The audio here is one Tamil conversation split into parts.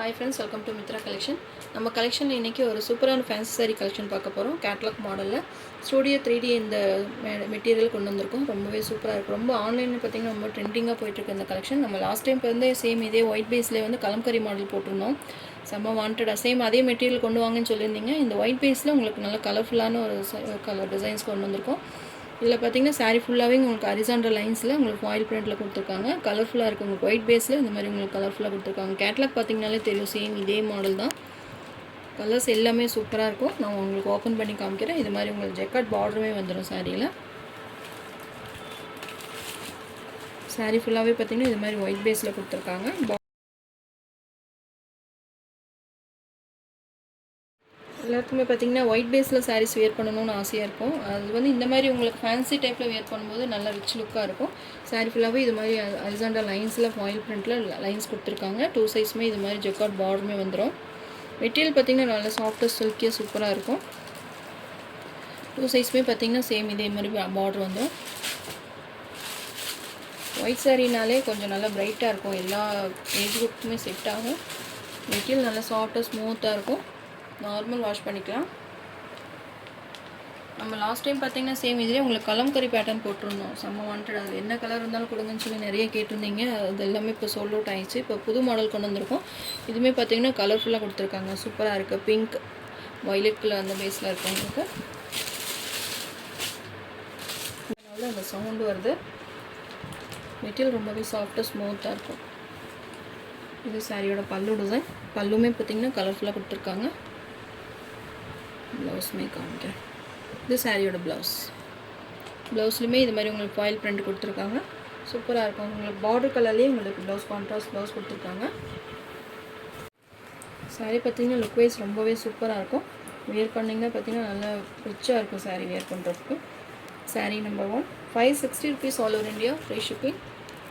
Hi friends, welcome to Mitra collection. நம்ம கலெக்ஷன் இன்னைக்கு ஒரு சூப்பரான ஃபேன்சி saree கலெக்ஷன் பார்க்க போறோம். கேட்டலாக் மாடல்ல ஸ்டுடியோ 3D இந்த மெட்டீரியல் கொண்டு வந்திருக்கோம். ரொம்பவே சூப்பரா இருக்கு. ரொம்ப ஆன்லைன்ல பாத்தீங்கன்னா ரொம்ப ட்ரெண்டிங்கா போயிட்டு இருக்கு இந்த கலெக்ஷன். நம்ம லாஸ்ட் டைம் வந்து சேம் இதே ஒயிட் பேஸ்ல வந்து கலம்கரி மாடல் போட்டுருந்தோம். செம்ம வாண்டடா சேம் அதே மெட்டீரியல் கொண்டு வாங்கன்னு சொல்லியிருந்தீங்க. இந்த ஒயிட் பேஸ்ல உங்களுக்கு நல்ல கலர்ஃபுல்லான ஒரு கலர் டிசைன்ஸ் கொண்டு வந்திருக்கோம். இதில் பார்த்தீங்கன்னா saree ஃபுல்லாகவே உங்களுக்கு ஹரிசாண்டல் லைன்ஸில் உங்களுக்கு ஃபாயில் பிரிண்டில் கொடுத்துருக்காங்க. கலர்ஃபுல்லாக இருக்குது. உங்களுக்கு ஒயிட் பேஸில் இந்த மாதிரி உங்களுக்கு கலர்ஃபுல்லாக கொடுத்துருக்காங்க. கேட்லாக் பார்த்தீங்கனாலே தெரியும், சேம் இதே மாடல் தான். கலர்ஸ் எல்லாமே சூப்பராக இருக்கும். நான் உங்களுக்கு ஓப்பன் பண்ணி காமிக்கிறேன். இது மாதிரி உங்களுக்கு ஜெக்கார்ட் பார்டருமே வந்துடும் சாரியில். saree ஃபுல்லாகவே பார்த்தீங்கன்னா இது மாதிரி ஒயிட் பேஸில் கொடுத்துருக்காங்க. எல்லாத்துக்குமே பார்த்தீங்கன்னா ஒயிட் பேஸில் சாரீஸ் வேர் பண்ணணும்னு ஆசையாக இருக்கும். அது வந்து இந்த மாதிரி உங்களுக்கு ஃபேன்சி டைப்பில் வேர் பண்ணும்போது நல்ல ரிச் லுக்காக இருக்கும். சாரீ ஃபுல்லாகவே இது மாதிரி ஹரிசாண்டல் லைன்ஸில் ஃபாயில் பிரிண்டில் லைன்ஸ் கொடுத்துருக்காங்க. 2 சைஸுமே இது மாதிரி ஜெக்கார்ட் பார்டருமே வந்துடும். மெட்டீரியல் பார்த்தீங்கன்னா நல்ல சாஃப்டாக சில்கியாக சூப்பராக இருக்கும். 2 சைஸுமே பார்த்தீங்கன்னா சேம் இதே மாதிரி பார்டர் வந்துடும். ஒயிட் சாரீனாலே கொஞ்சம் நல்லா பிரைட்டாக இருக்கும். எல்லா ஏஜ் குரூப்புக்குமே செட் ஆகும். மெட்டீரியல் நல்லா சாஃப்டாக ஸ்மூத்தாக இருக்கும். நார்மல் வாஷ் பண்ணிக்கலாம். நம்ம லாஸ்ட் டைம் பார்த்தீங்கன்னா சேம் இதிலே உங்களுக்கு கலம்கரி பேட்டர்ன் போட்டிருந்தோம். செம்ம வாண்டட். அது என்ன கலர் இருந்தாலும் கொடுங்கன்னு சொல்லி நிறைய கேட்டிருந்தீங்க. அது எல்லாமே இப்போ சோல்ட் அவுட் ஆயிடுச்சு. இப்போ புது மாடல் கொண்டு வந்திருக்கோம். இதுவுமே பார்த்தீங்கன்னா கலர்ஃபுல்லாக கொடுத்துருக்காங்க. சூப்பராக இருக்குது. பிங்க் வயலட் கலர் அந்த பேஸில் இருக்குது உங்களுக்கு. அதனால அந்த சவுண்டு வருது. மெட்டீரியல் ரொம்பவே சாஃப்டாக ஸ்மூத்தாக இருக்கும். இது சாரியோட பல்லு டிசைன். பல்லுமே பார்த்தீங்கன்னா கலர்ஃபுல்லாக கொடுத்துருக்காங்க. ப்ளவுஸுமே காமிக்கிறேன். இது சாரியோட ப்ளவுஸ்லையுமே இது மாதிரி உங்களுக்கு ஃபாயில் பிரிண்ட் கொடுத்துருக்காங்க. சூப்பராக இருக்கும். உங்களுக்கு பார்டர் கலர்லேயே உங்களுக்கு ப்ளவுஸ் கான்ட்ராஸ்ட் ப்ளவுஸ் கொடுத்துருக்காங்க. சாரீ பார்த்தீங்கன்னா லுக் வைஸ் ரொம்பவே சூப்பராக இருக்கும். வேர் பண்ணிங்கன்னா பார்த்தீங்கன்னா நல்லா ரிச்சாக இருக்கும் சாரீ வேர் பண்ணுறதுக்கு. Sari number 1 560 rupees all over India, free shipping.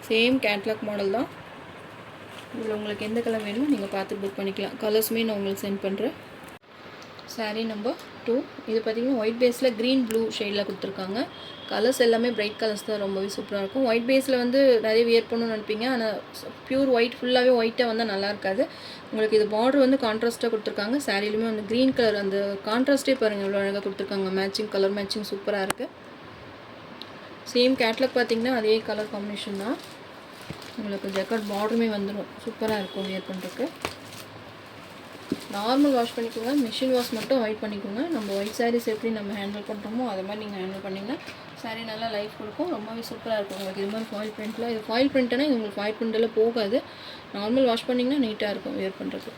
Same catalogue model தான். இதில் உங்களுக்கு எந்த கலர் வேணுமோ நீங்கள் பார்த்து புக் பண்ணிக்கலாம். கலர்ஸுமே நான் உங்களுக்கு சென்ட் பண்ணுறேன். சாரீ நம்பர் 2 இது பார்த்தீங்கன்னா ஒயிட் பேஸில் க்ரீன் ப்ளூ ஷேடில் கொடுத்துருக்காங்க. கலர்ஸ் எல்லாமே பிரைட் கலர்ஸ் தான். ரொம்பவே சூப்பராக இருக்கும். ஒயிட் பேஸில் வந்து நிறைய வியர் பண்ணணும்னு நினைப்பீங்க. ஆனால் பியூர் ஒயிட் ஃபுல்லாகவே ஒயிட்டாக வந்தால் நல்லா இருக்காது. உங்களுக்கு இது பார்டர் வந்து கான்ட்ராஸ்ட்டாக கொடுத்துருக்காங்க. சாரிலுமே வந்து க்ரீன் கலர் அந்த கான்ட்ராஸ்ட்டே பாருங்கள் எவ்வளோ அழகாக கொடுத்துருக்காங்க. மேட்சிங் கலர் மேட்சிங் சூப்பராக இருக்குது. சேம் கேட்லாக் பார்த்தீங்கன்னா அதே கலர் காம்பினேஷன் தான். உங்களுக்கு ஜெக்கார்ட் பார்டருமே வந்துடும். சூப்பராக இருக்கும் வியர் பண்ணுறதுக்கு. நார்மல் வாஷ் பண்ணிக்கோங்க. மிஷின் வாஷ் மட்டும் அவாய்ட் பண்ணிக்கோங்க. நம்ம ஒயிட் சாரீஸ் எப்படி நம்ம ஹேண்டில் பண்ணுறோமோ அதை மாதிரி நீங்கள் ஹேண்டில் பண்ணிங்கன்னா சாரீ நல்லா லைஃப் கொடுக்கும். ரொம்பவே சூப்பராக இருக்கும். உங்களுக்கு இது மாதிரி ஃபாயில் பிரிண்ட்டில் இது ஃபாயில் பிரிண்ட்னா இது உங்களுக்கு ஃபாயில் பிரிண்ட்டில் போகாது. நார்மல் வாஷ் பண்ணிங்கன்னா நீட்டாக இருக்கும் வியர் பண்ணுறது.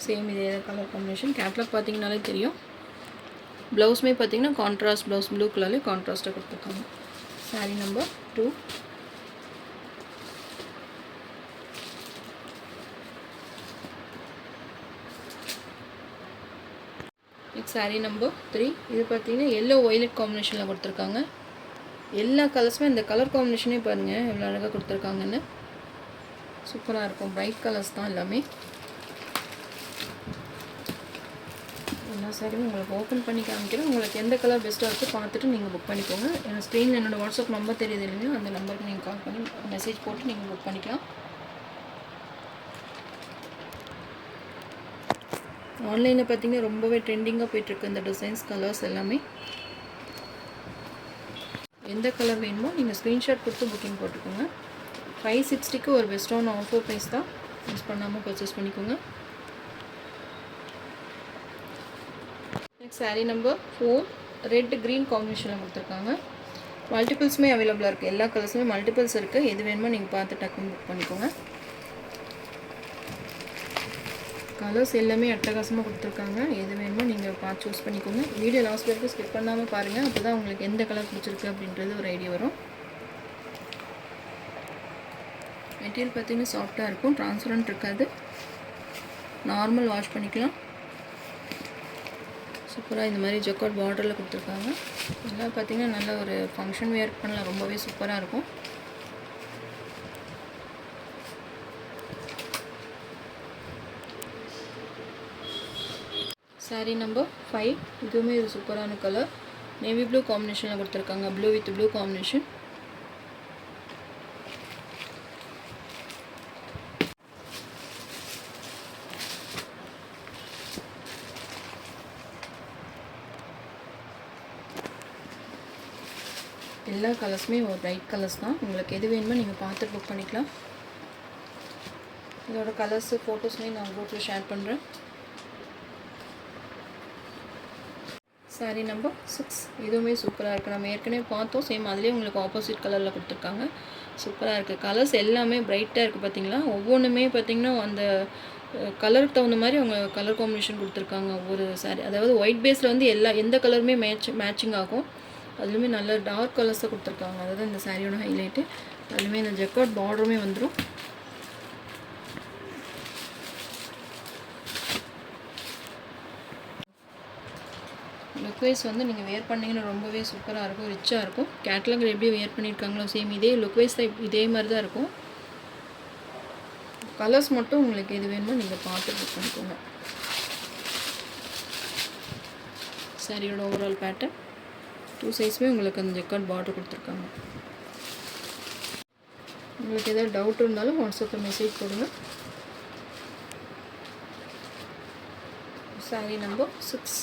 சேம் இதே கலர் காம்பினேஷன். கேட்லாக் பார்த்தீங்கன்னாலே தெரியும். ப்ளவுஸுமே பார்த்தீங்கன்னா கான்ட்ராஸ்ட் ப்ளவுஸ் ப்ளூ கலர்லேயே கான்ட்ராஸ்ட்டாக கொடுத்துருக்காங்க. சாரீ நம்பர் 2 சாரீ நம்பர் 3 இது பார்த்தீங்கன்னா எல்லோ ஒய்லட் காம்பினேஷனில் கொடுத்துருக்காங்க. எல்லா கலர்ஸுமே இந்த கலர் காம்பினேஷனே பாருங்கள் எவ்வளோ அழகாக கொடுத்துருக்காங்கன்னு. சூப்பராக இருக்கும். பிரைட் கலர்ஸ் தான் எல்லாமே. எல்லா சாரியும் உங்களுக்கு ஓப்பன் பண்ணி காமிக்கிறேன். உங்களுக்கு எந்த கலர் பெஸ்ட்டாக இருக்குது பார்த்துட்டு நீங்கள் புக் பண்ணிக்கோங்க. ஏன்னா ஸ்க்ரீனில் என்னோடய வாட்ஸ்அப் நம்பர் தெரியுது இல்லைங்களா, அந்த நம்பருக்கு நீங்கள் கால் பண்ணி மெசேஜ் போட்டு நீங்கள் புக் பண்ணிக்கலாம். ஆன்லைனில் பார்த்தீங்கன்னா ரொம்பவே ட்ரெண்டிங்காக போய்ட்டுருக்கு இந்த டிசைன்ஸ் கலர்ஸ் எல்லாமே. எந்த கலர் வேணுமோ நீங்கள் ஸ்க்ரீன்ஷாட் கொடுத்து புக்கிங் போட்டுக்கோங்க. 560க்கு ஒரு பெஸ்ட்டான ஆஃபர் ப்ரைஸ் தான். மிஸ் பண்ணாமல் பர்ச்சேஸ் பண்ணிக்கோங்க. Next sari number 4 red green காம்பினேஷனில் கொடுத்துருக்காங்க. மல்டிபிள்ஸுமே அவைலபிளாக இருக்குது. எல்லா கலர்ஸுமே மல்டிபிள்ஸ் இருக்குது. எது வேணுமோ நீங்கள் பார்த்து டக்குன்னு புக் பண்ணிக்கோங்க. கலர்ஸ் எல்லாமே அட்டகாசமாக கொடுத்துருக்காங்க. எது வேணுமோ நீங்கள் பார்த்து சூஸ் பண்ணிக்கோங்க. வீடியோ லாஸ்ட் வரைக்கும் ஸ்கிப் பண்ணாமல் பாருங்கள். அப்போ தான் உங்களுக்கு எந்த கலர் பிடிச்சிருக்கு அப்படின்றது ஒரு ஐடியா வரும். மெட்டீரியல் பார்த்தீங்கன்னா சாஃப்டாக இருக்கும். ட்ரான்ஸ்பரண்ட் இருக்காது. நார்மல் வாஷ் பண்ணிக்கலாம். சூப்பராக இந்த மாதிரி ஜெக்கார்ட் பார்டரில் கொடுத்துருக்காங்க. எல்லாம் பார்த்தீங்கன்னா நல்ல ஒரு ஃபங்க்ஷன் வேர் பண்ணலாம். ரொம்பவே சூப்பராக இருக்கும். சாரீ நம்பர் 5 இதுவுமே ஒரு சூப்பரான கலர். நேவி ப்ளூ காம்பினேஷனில் கொடுத்துருக்காங்க. Blue with blue combination. எல்லா கலர்ஸுமே ஒரு ப்ரைட் கலர்ஸ் தான். உங்களுக்கு எது வேணுமோ நீங்கள் பார்த்து புக் பண்ணிக்கலாம். இதோட கலர்ஸு ஃபோட்டோஸுமே நான் குரூப்பில் ஷேர் பண்ணுறேன். சாரீ நம்பர் 6 இதுவுமே சூப்பராக இருக்குது. நம்ம ஏற்கனவே பார்த்தோம், சேம் அதுலேயே உங்களுக்கு ஆப்போசிட் கலரில் கொடுத்துருக்காங்க. சூப்பராக இருக்குது. கலர்ஸ் எல்லாமே ப்ரைட்டாக இருக்குது பார்த்தீங்களா. ஒவ்வொன்றுமே பார்த்திங்கன்னா அந்த கலருக்கு தகுந்த மாதிரி அவங்க கலர் காம்பினேஷன் கொடுத்துருக்காங்க ஒவ்வொரு சாரீ. அதாவது ஒயிட் பேஸில் வந்து எந்த கலருமே மேட்சிங் ஆகும். அதுலேயுமே நல்ல டார்க் கலர்ஸாக கொடுத்துருக்காங்க. அதுதான் இந்த சாரியோட ஹைலைட்டு. அதுலேயுமே இந்த ஜெக்கார்ட் பார்டருமே வந்துடும். லுக் வைஸ் வந்து நீங்கள் வேர் பண்ணிங்கன்னா ரொம்பவே சூப்பராக இருக்கும், ரிச்சாக இருக்கும். கேட்லாகில் எப்படி வேர் பண்ணியிருக்காங்களோ சேம் இதே லுக் வைஸ் இதே மாதிரி தான் இருக்கும். கலர்ஸ் மட்டும் உங்களுக்கு எது வேணுமோ நீங்கள் பார்த்து புக் பண்ணிக்கோங்க. சாரியோட ஓவரால் பேட்டர்ன் 2 சைஸுமே உங்களுக்கு அந்த ஜெக்கார்ட் பார்டர் கொடுத்துருக்காங்க. உங்களுக்கு எதாவது டவுட் இருந்தாலும் வாட்ஸ்அப்பில் மெசேஜ் போடுங்க. Sari number 6.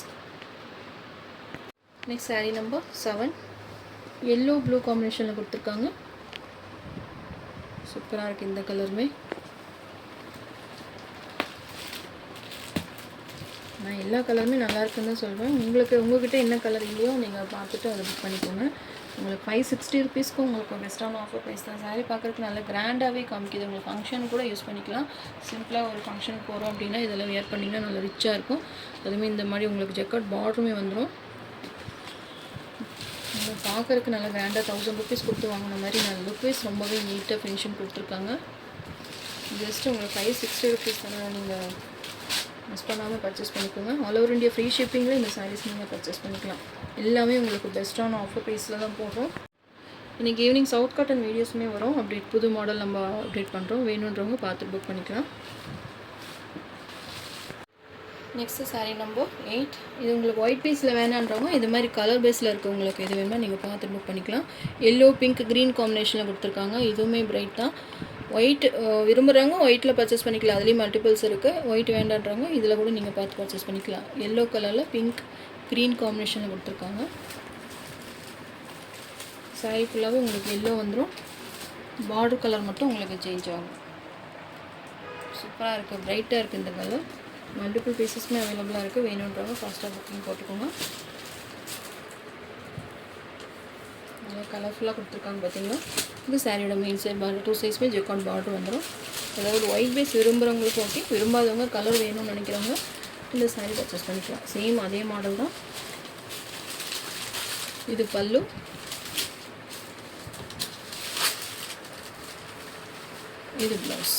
Next sari number 7 yellow blue காம்பினேஷனில் கொடுத்துருக்காங்க. சூப்பராக இருக்குது இந்த கலருமே. நான் எல்லா கலருமே நல்லா இருக்குன்னு தான் சொல்வேன். உங்கள்கிட்ட என்ன கலர் இல்லையோ நீங்கள் பார்த்துட்டு அதை புக் பண்ணிக்கோங்க. உங்களுக்கு 560 ருபீஸ்க்கு உங்களுக்கு பெஸ்ட்டான ஆஃபர் ப்ரைஸ் தான். சாரீ பார்க்குறதுக்கு நல்லா கிராண்டாகவே காமிக்குது. உங்களுக்கு ஃபங்க்ஷன் கூட யூஸ் பண்ணிக்கலாம். சிம்பிளாக ஒரு ஃபங்க்ஷனுக்கு போகிறோம் அப்படின்னா இதெல்லாம் வேர் பண்ணிங்கன்னா நல்லா ரிச்சாக இருக்கும். அதுவுமே இந்த மாதிரி உங்களுக்கு ஜெக்கார்ட் பார்டருமே வந்துடும். உங்களுக்கு பார்க்குறதுக்கு நல்லா கிராண்டாக 1000 ருபீஸ் கொடுத்து வாங்கின மாதிரி நல்ல லுக் வைஸ் ரொம்பவே நீட்டாக ஃபினிஷிங் கொடுத்துருக்காங்க. ஜஸ்ட்டு உங்களுக்கு 560 ருபீஸ் தானே, நீங்கள் மிஸ் பண்ணாமல் பர்ச்சேஸ் பண்ணிக்கோங்க. ஆல் ஓவர் இந்தியா ஃப்ரீ ஷிப்பிங்கில் இந்த சாரீஸ் நீங்கள் பர்ச்சேஸ் பண்ணிக்கலாம். எல்லாமே உங்களுக்கு பெஸ்ட்டான ஆஃபர் ப்ரைஸில் தான் போடுறோம். இன்றைக்கி ஈவினிங் சவுத் காட்டன் வீடியோஸுமே வரும். அப்டேட் புது மாடல் நம்ம அப்டேட் பண்ணுறோம். வேணுன்றவங்க பார்த்து புக் பண்ணிக்கலாம். நெக்ஸ்ட்டு சாரீ நம்பர் 8 இது உங்களுக்கு ஒயிட் பேஸில் வேணான்றவங்க இது மாதிரி கலர் பேஸில் இருக்கவங்களுக்கு எது வேணுமோ நீங்கள் பார்த்து புக் பண்ணிக்கலாம். எல்லோ பிங்க் க்ரீன் காம்பினேஷனில் கொடுத்துருக்காங்க. இதுவுமே பிரைட் தான். ஒயிட் விரும்புகிறவங்க ஒயிட்டில் பர்ச்சேஸ் பண்ணிக்கலாம். அதுலேயும் மல்டிபிள்ஸ் இருக்குது. ஒயிட் வேண்டான்றவங்க இதில் கூட நீங்கள் பார்த்து பர்ச்சேஸ் பண்ணிக்கலாம். எல்லோ கலரில் பிங்க் க்ரீன் காம்பினேஷனில் கொடுத்துருக்காங்க. சாரீ ஃபுல்லாகவே உங்களுக்கு எல்லோ வந்துடும். பார்டர் கலர் மட்டும் உங்களுக்கு சேஞ்ச் ஆகும். சூப்பராக இருக்குது, பிரைட்டாக இருக்குது இந்த கலர். மல்டிபிள் பீசஸுமே அவைலபிளாக இருக்குது. வேணுன்றவங்க ஃபாஸ்ட்டாக புக்கிங் போட்டுக்கோங்க. நல்லா கலர்ஃபுல்லாக கொடுத்துருக்காங்க பார்த்தீங்களா. இது சாரியோட மெயின் சைட் பார்டர் 2 சைஸுமே ஜெக்கார்ட் பார்டர் வந்துடும். அதாவது ஒயிட் பேஸ் விரும்புகிறவங்களுக்கு ஓகே, விரும்பாதவங்க கலர் வேணும்னு நினைக்கிறவங்க இந்த சாரீ பர்ச்சேஸ் பண்ணிக்கலாம். சேம் அதே மாடல் தான். இது பல்லு. இது ப்ளவுஸ்.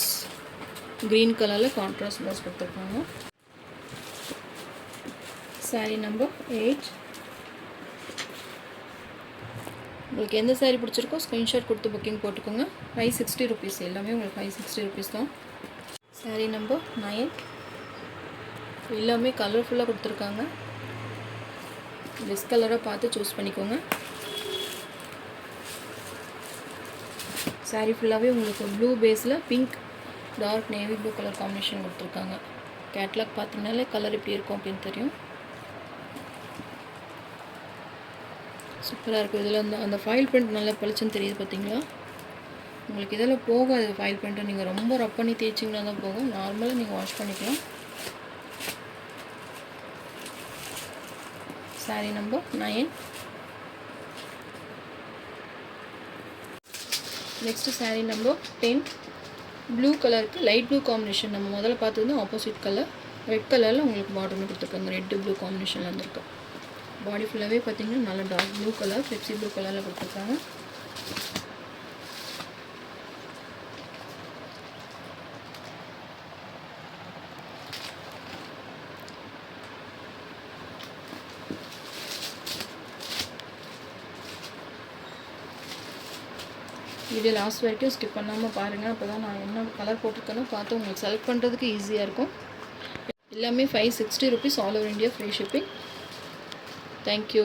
க்ரீன் கலரில் கான்ட்ராஸ்ட் ப்ளவுஸ் கொடுத்துருக்காங்க. சாரீ நம்பர் 8 உங்களுக்கு எந்த சாரீ பிடிச்சிருக்கோ ஸ்க்ரீன்ஷாட் கொடுத்து புக்கிங் போட்டுக்கோங்க. 560 ருபீஸ். எல்லாமே உங்களுக்கு 560 ருபீஸ் தான். சாரீ நம்பர் 9 எல்லாமே கலர்ஃபுல்லாக கொடுத்துருக்காங்க. பெஸ்ட் கலராக பார்த்து சூஸ் பண்ணிக்கோங்க. சாரீ ஃபுல்லாகவே உங்களுக்கு ப்ளூ பேஸில் pink dark navy blue colour combination கொடுத்துருக்காங்க. கேட்லாக் பார்த்தீங்கனாலே கலர் எப்படி இருக்கும் அப்படின்னு தெரியும். சூப்பராக இருக்குது. இதில் அந்த ஃபாயில் பிரிண்ட் நல்லா பளிச்சுன்னு தெரியுது பார்த்தீங்களா. உங்களுக்கு இதெல்லாம் போகாது ஃபாயில் பிரிண்ட்டை. நீங்கள் ரொம்ப ரப் பண்ணி தேய்ச்சிங்கன்னா தான் போகும். நார்மலாக நீங்கள் வாஷ் பண்ணிக்கலாம். Sari number 9 next sari number 10 blue கலருக்கு லைட் ப்ளூ காம்பினேஷன். நம்ம முதல்ல பார்த்தது ஆப்போசிட் கலர் ரெட் கலரில் உங்களுக்கு பார்டர்னு கொடுத்துருக்காங்க. ரெட் ப்ளூ காம்பினேஷனில் வந்துருக்கு. பாடி ஃபுல்லாகவே பார்த்தீங்கன்னா நல்ல dark blue colour Pepsi blue கலரில் கொடுத்துருக்காங்க. வீடியோ லாஸ்ட் வரைக்கும் ஸ்கிப் பண்ணாமல் பாருங்கள். அப்போ தான் நான் என்ன கலர் போட்டிருக்கேன்னு பார்த்து உங்களுக்கு செலக்ட் பண்ணுறதுக்கு ஈஸியாக இருக்கும். எல்லாமே 560 rupees. All over India free shipping. Thank you.